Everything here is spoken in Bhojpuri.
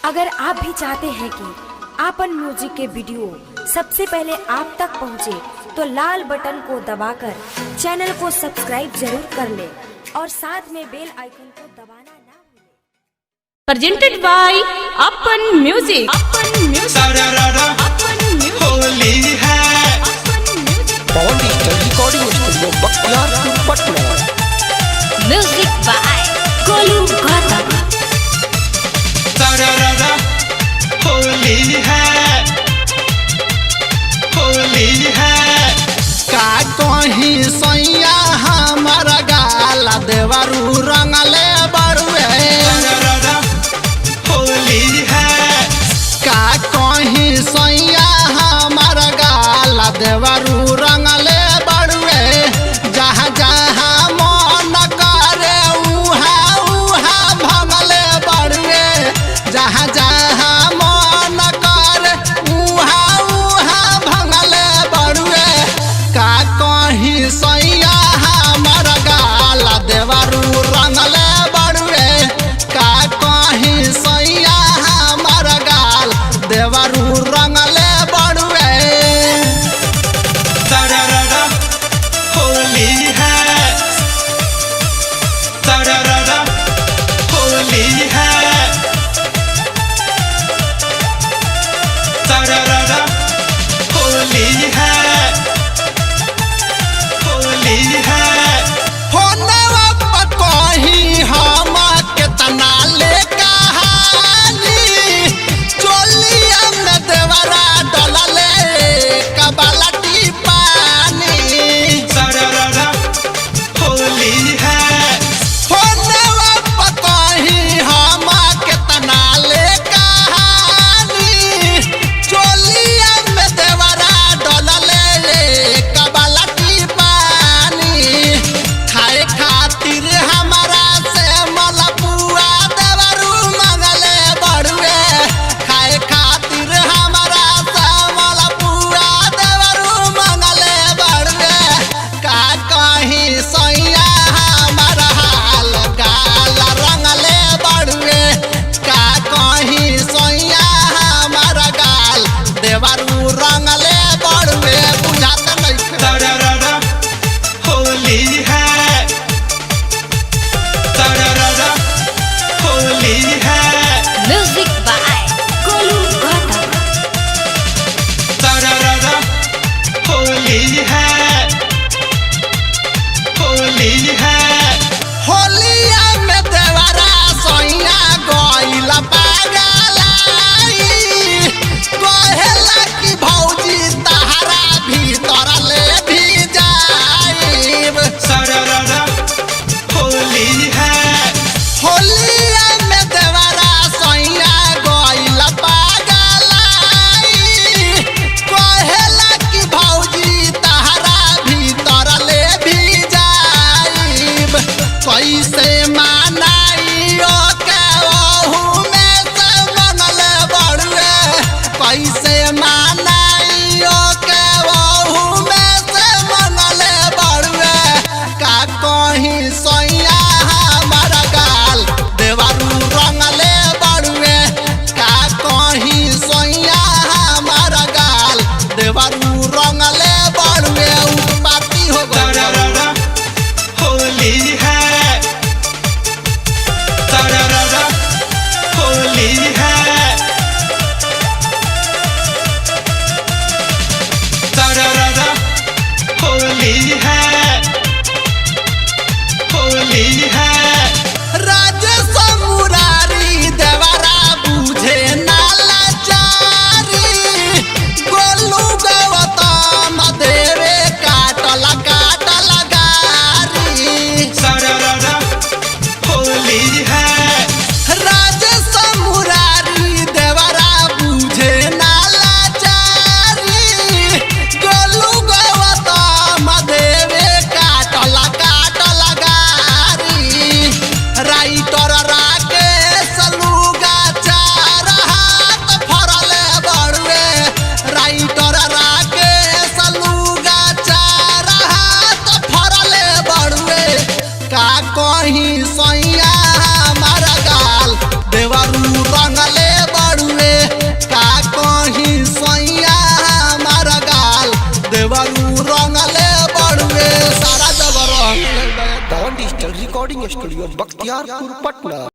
अगर आप भी चाहते हैं कि आपन म्यूजिक के वीडियो सबसे पहले आप तक पहुंचे, तो लाल बटन को दबाकर चैनल को सब्सक्राइब जरूर कर ले और साथ में बेल आइकन को दबाना ना भूलें। Presented by Appan Music. Holi है Pawan digital recording studio Bakhtiyarpur Patna. Music by Golu Gata. Holi है का कहीं सैया हमारा गाला देवरू रंगले बरुए। होली है का कहीं सैया हमारा गाला देवरू रंगले बरुए। जहाँ जहाँ मन करे उहाँ भंगले बरुए। जहाँ जहाँ मन करे देवरू रंगले बड़ुए सारा जबर रंगले down digital recording studio Bakhtiyarpur Patna.